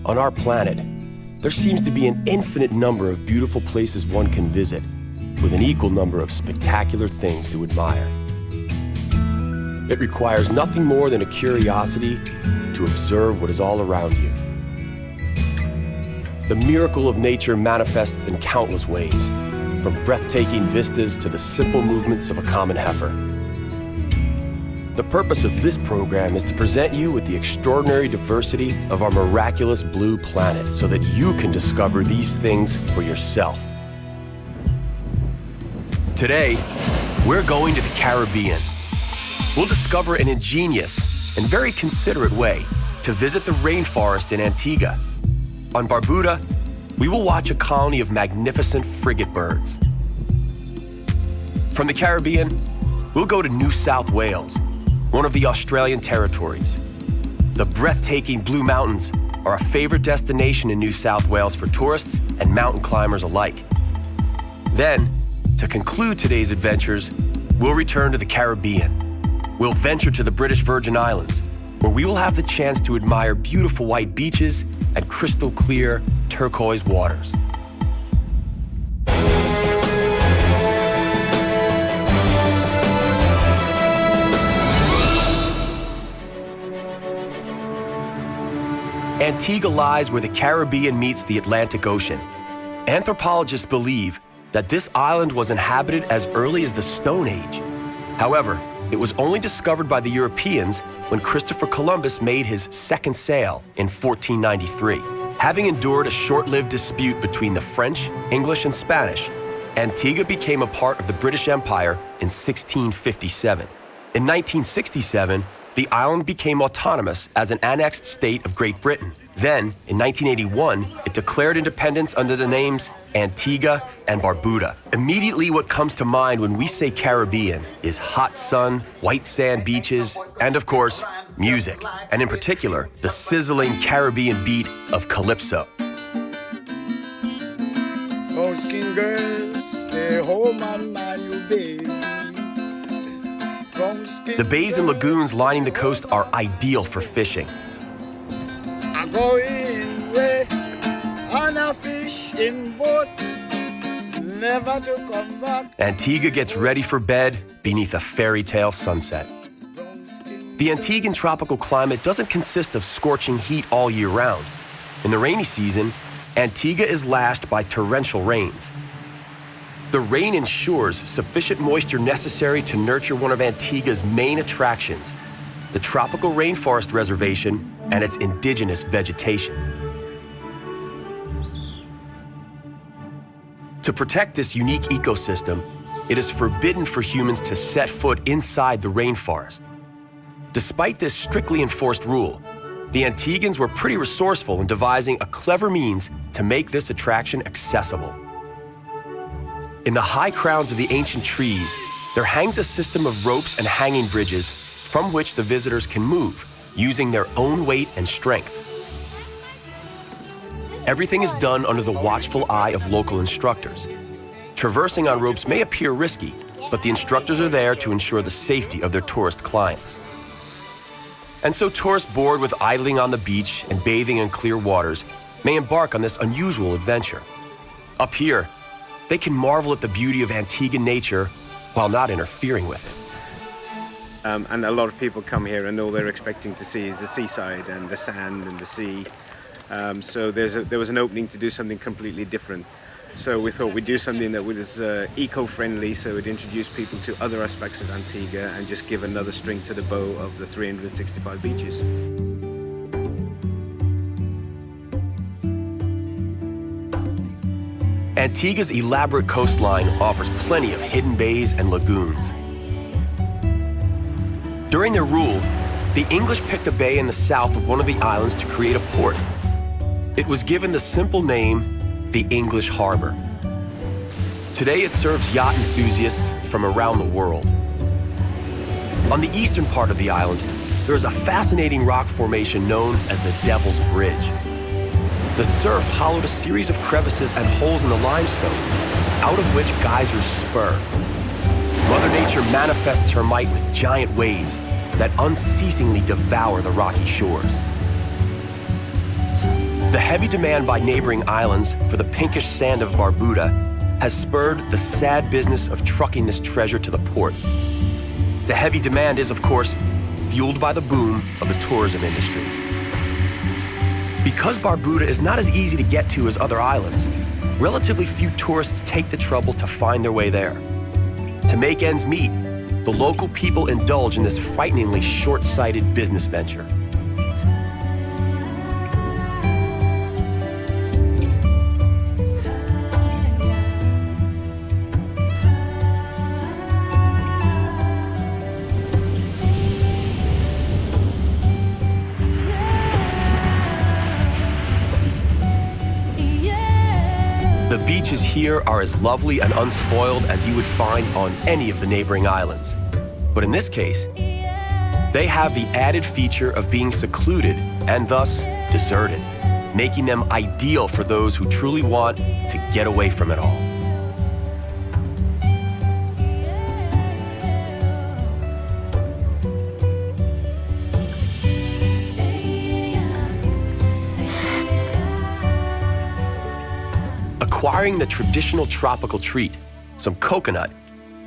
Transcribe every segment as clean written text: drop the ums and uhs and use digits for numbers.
On our planet, there seems to be an infinite number of beautiful places one can visit, with an equal number of spectacular things to admire. It requires nothing more than a curiosity to observe what is all around you. The miracle of nature manifests in countless ways, from breathtaking vistas to the simple movements of a common heifer. The purpose of this program is to present you with the extraordinary diversity of our miraculous blue planet so that you can discover these things for yourself. Today, we're going to the Caribbean. We'll discover an ingenious and very considerate way to visit the rainforest in Antigua. On Barbuda, we will watch a colony of magnificent frigate birds. From the Caribbean, we'll go to New South Wales, one of the Australian territories. The breathtaking Blue Mountains are a favorite destination in New South Wales for tourists and mountain climbers alike. Then, to conclude today's adventures, we'll return to the Caribbean. We'll venture to the British Virgin Islands, where we will have the chance to admire beautiful white beaches and crystal clear turquoise waters. Antigua lies where the Caribbean meets the Atlantic Ocean. Anthropologists believe that this island was inhabited as early as the Stone Age. However, it was only discovered by the Europeans when Christopher Columbus made his second sail in 1493. Having endured a short-lived dispute between the French, English, and Spanish, Antigua became a part of the British Empire in 1657. In 1967, the island became autonomous as an annexed state of Great Britain. Then, in 1981, it declared independence under the names Antigua and Barbuda. Immediately what comes to mind when we say Caribbean is hot sun, white sand beaches, and of course, music, and in particular, the sizzling Caribbean beat of calypso. Oh, skin girls, stay home and mind you, baby. The bays and lagoons lining the coast are ideal for fishing. I'm going away on a fishing boat, never to come back. Antigua gets ready for bed beneath a fairy tale sunset. The Antiguan tropical climate doesn't consist of scorching heat all year round. In the rainy season, Antigua is lashed by torrential rains. The rain ensures sufficient moisture necessary to nurture one of Antigua's main attractions, the tropical rainforest reservation and its indigenous vegetation. To protect this unique ecosystem, it is forbidden for humans to set foot inside the rainforest. Despite this strictly enforced rule, the Antiguans were pretty resourceful in devising a clever means to make this attraction accessible. In the high crowns of the ancient trees, there hangs a system of ropes and hanging bridges from which the visitors can move, using their own weight and strength. Everything is done under the watchful eye of local instructors. Traversing on ropes may appear risky, but the instructors are there to ensure the safety of their tourist clients. And so tourists bored with idling on the beach and bathing in clear waters may embark on this unusual adventure. Up here, they can marvel at the beauty of Antiguan nature while not interfering with it. And a lot of people come here and all they're expecting to see is the seaside and the sand and the sea. So there was an opening to do something completely different. So we thought we'd do something that was eco-friendly, so we'd introduce people to other aspects of Antigua and just give another string to the bow of the 365 beaches. Antigua's elaborate coastline offers plenty of hidden bays and lagoons. During their rule, the English picked a bay in the south of one of the islands to create a port. It was given the simple name, the English Harbor. Today it serves yacht enthusiasts from around the world. On the eastern part of the island, there is a fascinating rock formation known as the Devil's Bridge. The surf hollowed a series of crevices and holes in the limestone, out of which geysers spur. Mother Nature manifests her might with giant waves that unceasingly devour the rocky shores. The heavy demand by neighboring islands for the pinkish sand of Barbuda has spurred the sad business of trucking this treasure to the port. The heavy demand is, of course, fueled by the boom of the tourism industry. Because Barbuda is not as easy to get to as other islands, relatively few tourists take the trouble to find their way there. To make ends meet, the local people indulge in this frighteningly short-sighted business venture. The beaches here are as lovely and unspoiled as you would find on any of the neighboring islands. But in this case, they have the added feature of being secluded and thus deserted, making them ideal for those who truly want to get away from it all. Acquiring the traditional tropical treat, some coconut,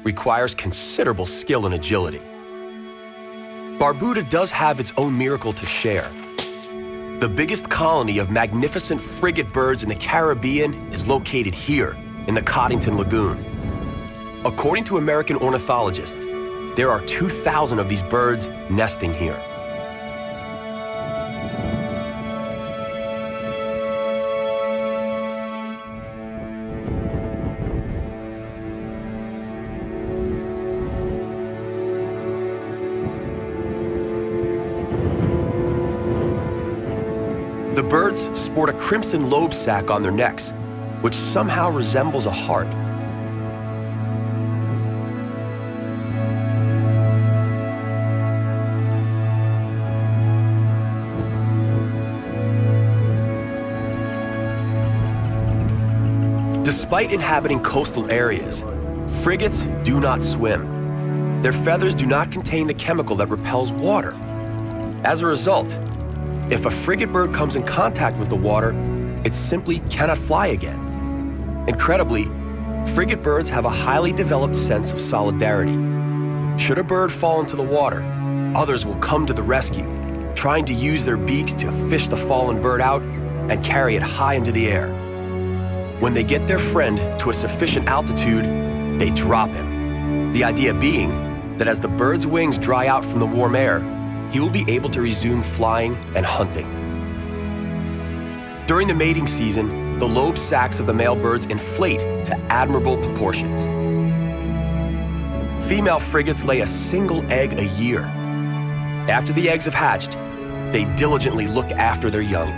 requires considerable skill and agility. Barbuda does have its own miracle to share. The biggest colony of magnificent frigate birds in the Caribbean is located here in the Coddington Lagoon. According to American ornithologists, there are 2,000 of these birds nesting here. The birds sport a crimson lobe sac on their necks, which somehow resembles a heart. Despite inhabiting coastal areas, frigates do not swim. Their feathers do not contain the chemical that repels water. As a result, if a frigate bird comes in contact with the water, it simply cannot fly again. Incredibly, frigate birds have a highly developed sense of solidarity. Should a bird fall into the water, others will come to the rescue, trying to use their beaks to fish the fallen bird out and carry it high into the air. When they get their friend to a sufficient altitude, they drop him. The idea being that as the bird's wings dry out from the warm air, he will be able to resume flying and hunting. During the mating season, the lobe sacs of the male birds inflate to admirable proportions. Female frigates lay a single egg a year. After the eggs have hatched, they diligently look after their young.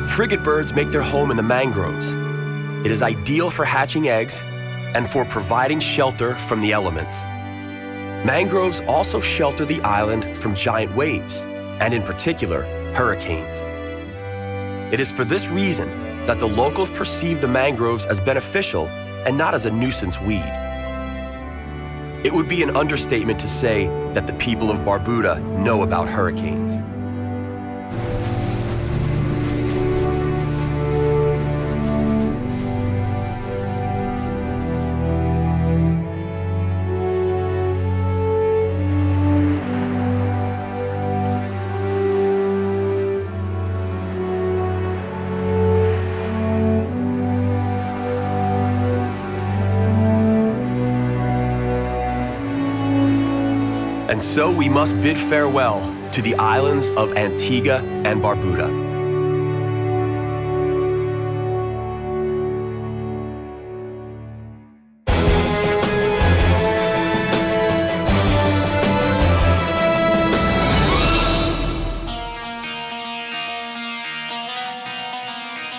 Frigate birds make their home in the mangroves. It is ideal for hatching eggs and for providing shelter from the elements. Mangroves also shelter the island from giant waves, and in particular, hurricanes. It is for this reason that the locals perceive the mangroves as beneficial and not as a nuisance weed. It would be an understatement to say that the people of Barbuda know about hurricanes. And so we must bid farewell to the islands of Antigua and Barbuda.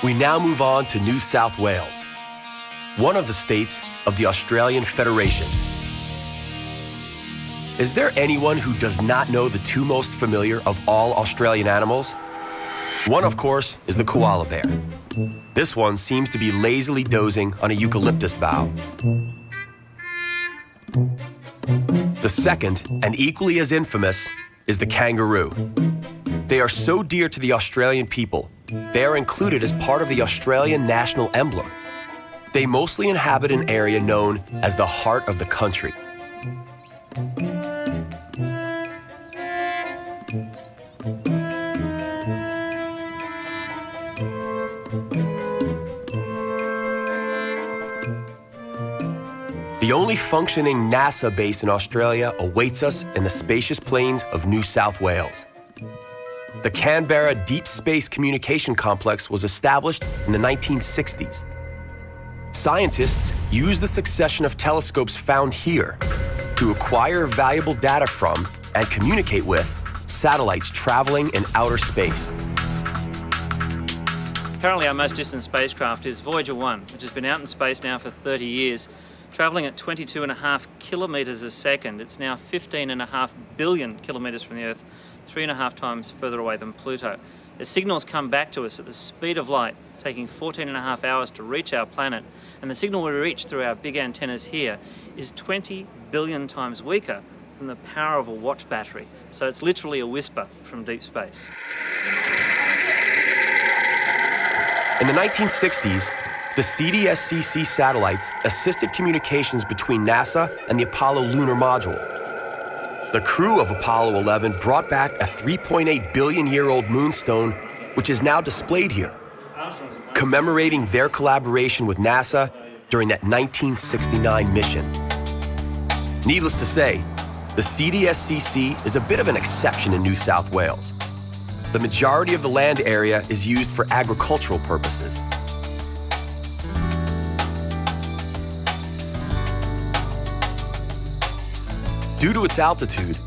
We now move on to New South Wales, one of the states of the Australian Federation. Is there anyone who does not know the two most familiar of all Australian animals? One, of course, is the koala bear. This one seems to be lazily dozing on a eucalyptus bough. The second, and equally as infamous, is the kangaroo. They are so dear to the Australian people, they are included as part of the Australian national emblem. They mostly inhabit an area known as the heart of the country. The only functioning NASA base in Australia awaits us in the spacious plains of New South Wales. The Canberra Deep Space Communication Complex was established in the 1960s. Scientists use the succession of telescopes found here to acquire valuable data from and communicate with satellites traveling in outer space. Currently our most distant spacecraft is Voyager 1, which has been out in space now for 30 years, travelling at 22.5 kilometres a second. It's now 15.5 billion kilometres from the Earth, 3.5 times further away than Pluto. The signals come back to us at the speed of light, taking 14.5 hours to reach our planet, and the signal we reach through our big antennas here is 20 billion times weaker than the power of a watch battery. So it's literally a whisper from deep space. In the 1960s, the CDS-CC satellites assisted communications between NASA and the Apollo lunar module. The crew of Apollo 11 brought back a 3.8 billion-year-old moonstone, which is now displayed here, commemorating their collaboration with NASA during that 1969 mission. Needless to say, the CDS-CC is a bit of an exception in New South Wales. The majority of the land area is used for agricultural purposes. Due to its altitude,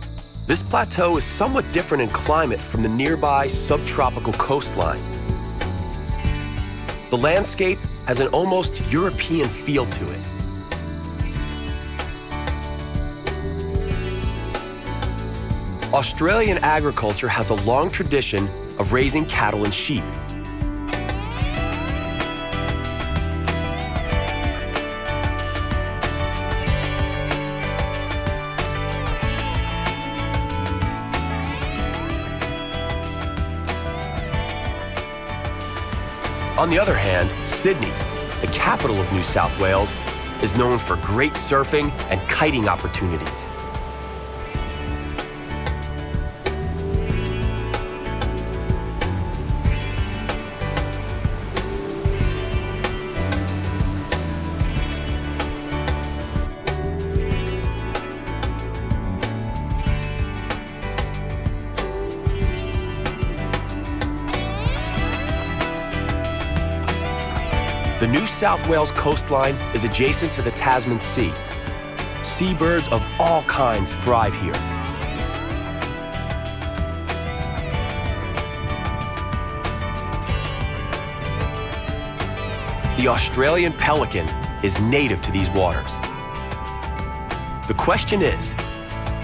this plateau is somewhat different in climate from the nearby subtropical coastline. The landscape has an almost European feel to it. Australian agriculture has a long tradition of raising cattle and sheep. On the other hand, Sydney, the capital of New South Wales, is known for great surfing and kiting opportunities. The New South Wales coastline is adjacent to the Tasman Sea. Seabirds of all kinds thrive here. The Australian pelican is native to these waters. The question is,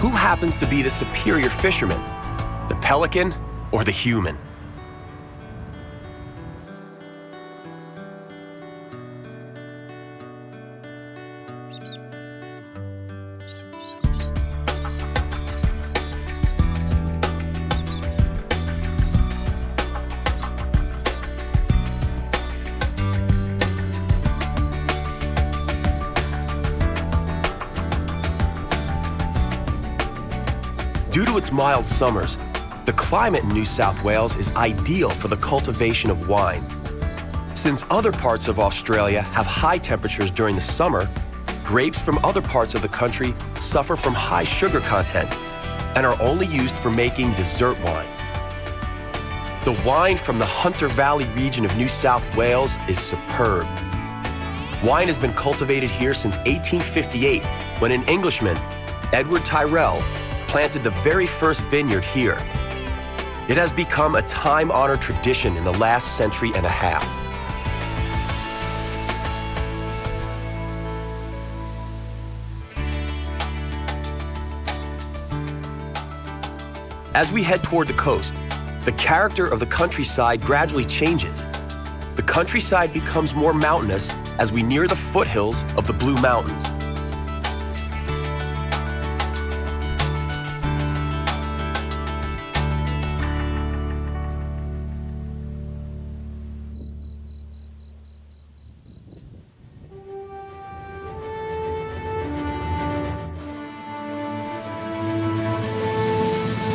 who happens to be the superior fisherman, the pelican or the human? Due to its mild summers, the climate in New South Wales is ideal for the cultivation of wine. Since other parts of Australia have high temperatures during the summer, grapes from other parts of the country suffer from high sugar content and are only used for making dessert wines. The wine from the Hunter Valley region of New South Wales is superb. Wine has been cultivated here since 1858, when an Englishman, Edward Tyrrell, planted the very first vineyard here. It has become a time-honored tradition in the last century and a half. As we head toward the coast, the character of the countryside gradually changes. The countryside becomes more mountainous as we near the foothills of the Blue Mountains.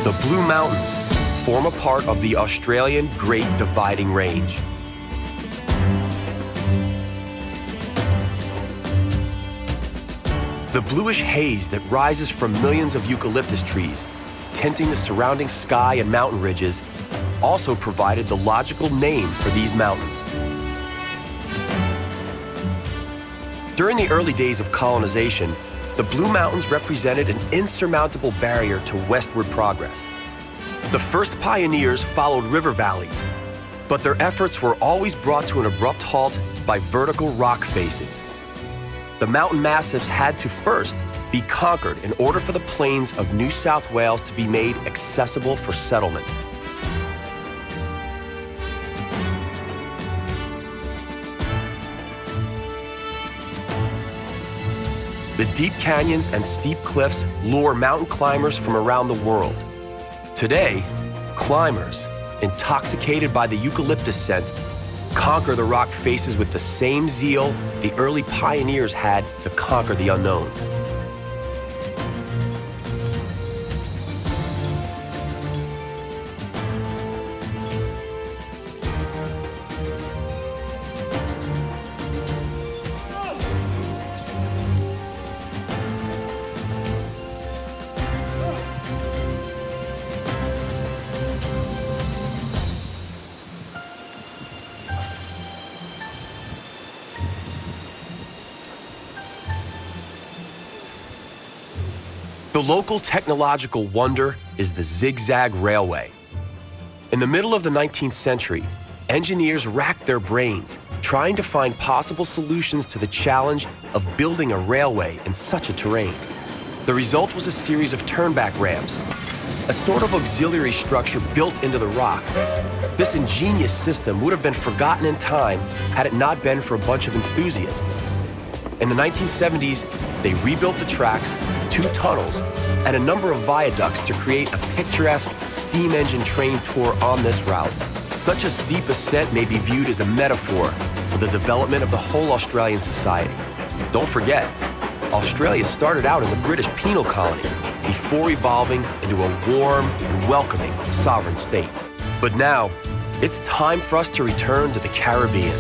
The Blue Mountains form a part of the Australian Great Dividing Range. The bluish haze that rises from millions of eucalyptus trees, tinting the surrounding sky and mountain ridges, also provided the logical name for these mountains. During the early days of colonization, the Blue Mountains represented an insurmountable barrier to westward progress. The first pioneers followed river valleys, but their efforts were always brought to an abrupt halt by vertical rock faces. The mountain massifs had to first be conquered in order for the plains of New South Wales to be made accessible for settlement. The deep canyons and steep cliffs lure mountain climbers from around the world. Today, climbers, intoxicated by the eucalyptus scent, conquer the rock faces with the same zeal the early pioneers had to conquer the unknown. The local technological wonder is the zigzag railway. In the middle of the 19th century, engineers racked their brains trying to find possible solutions to the challenge of building a railway in such a terrain. The result was a series of turnback ramps, a sort of auxiliary structure built into the rock. This ingenious system would have been forgotten in time had it not been for a bunch of enthusiasts. In the 1970s, they rebuilt the tracks, 2 tunnels, and a number of viaducts to create a picturesque steam engine train tour on this route. Such a steep ascent may be viewed as a metaphor for the development of the whole Australian society. Don't forget, Australia started out as a British penal colony before evolving into a warm and welcoming sovereign state. But now, it's time for us to return to the Caribbean.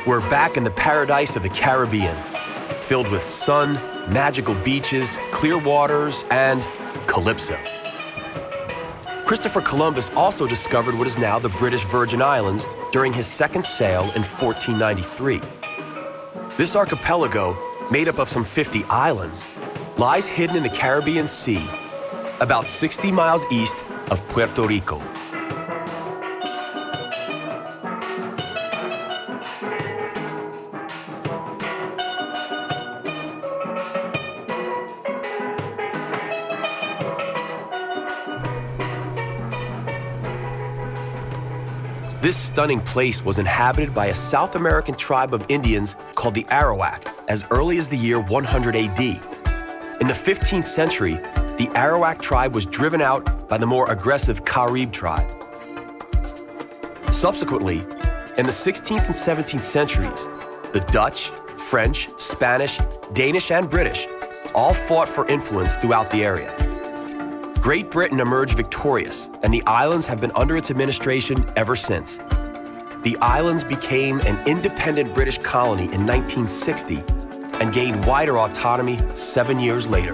We're back in the paradise of the Caribbean, filled with sun, magical beaches, clear waters, and calypso. Christopher Columbus also discovered what is now the British Virgin Islands during his second sail in 1493. This archipelago, made up of some 50 islands, lies hidden in the Caribbean Sea, about 60 miles east of Puerto Rico. This stunning place was inhabited by a South American tribe of Indians called the Arawak as early as the year 100 AD. In the 15th century, the Arawak tribe was driven out by the more aggressive Carib tribe. Subsequently, in the 16th and 17th centuries, the Dutch, French, Spanish, Danish, and British all fought for influence throughout the area. Great Britain emerged victorious, and the islands have been under its administration ever since. The islands became an independent British colony in 1960 and gained wider autonomy 7 years later.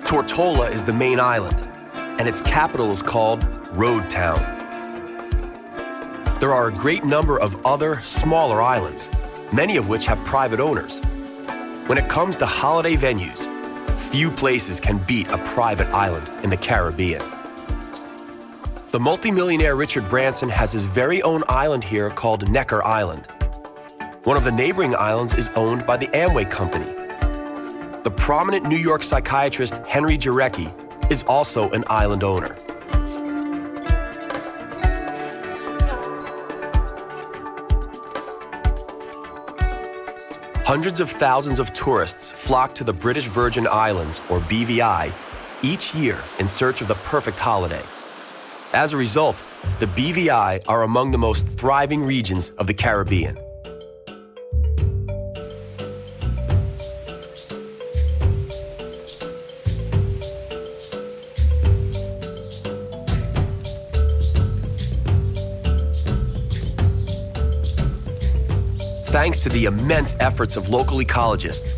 Tortola is the main island, and its capital is called Road Town. There are a great number of other, smaller islands, many of which have private owners. When it comes to holiday venues, few places can beat a private island in the Caribbean. The multimillionaire Richard Branson has his very own island here called Necker Island. One of the neighboring islands is owned by the Amway Company. The prominent New York psychiatrist Henry Jarecki is also an island owner. Hundreds of thousands of tourists flock to the British Virgin Islands, or BVI, each year in search of the perfect holiday. As a result, the BVI are among the most thriving regions of the Caribbean. Thanks to the immense efforts of local ecologists,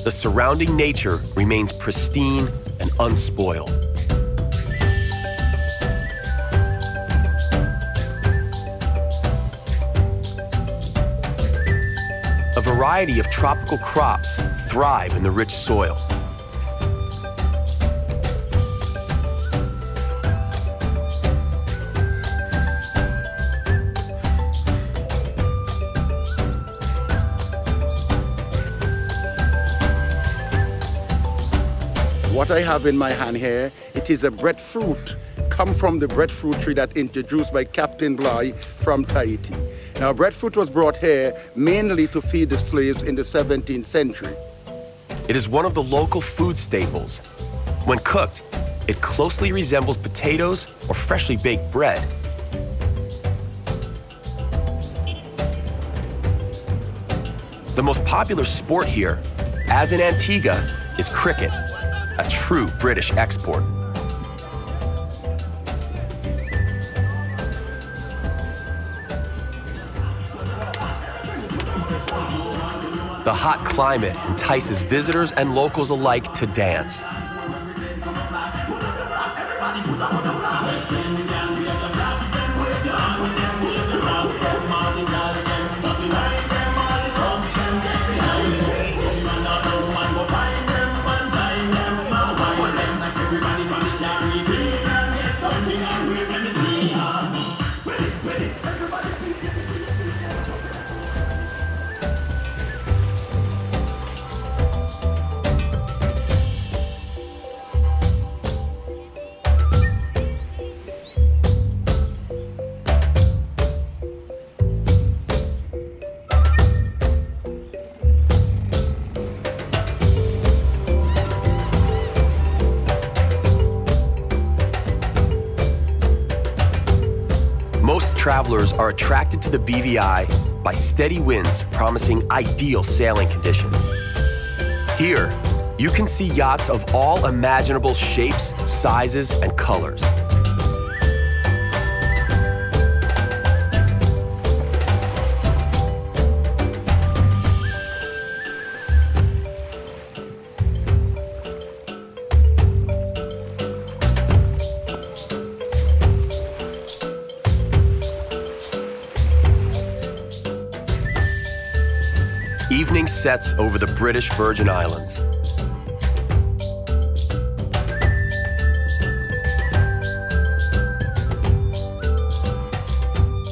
the surrounding nature remains pristine and unspoiled. A variety of tropical crops thrive in the rich soil. What I have in my hand here, it is a breadfruit, come from the breadfruit tree that introduced by Captain Bligh from Tahiti. Now, breadfruit was brought here mainly to feed the slaves in the 17th century. It is one of the local food staples. When cooked, it closely resembles potatoes or freshly baked bread. The most popular sport here, as in Antigua, is cricket, a true British export. The hot climate entices visitors and locals alike to dance. Most travelers are attracted to the BVI by steady winds promising ideal sailing conditions. Here, you can see yachts of all imaginable shapes, sizes, and colors. Evening sets over the British Virgin Islands.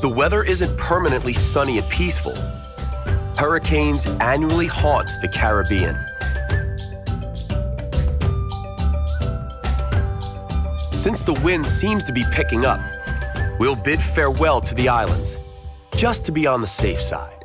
The weather isn't permanently sunny and peaceful. Hurricanes annually haunt the Caribbean. Since the wind seems to be picking up, we'll bid farewell to the islands, just to be on the safe side.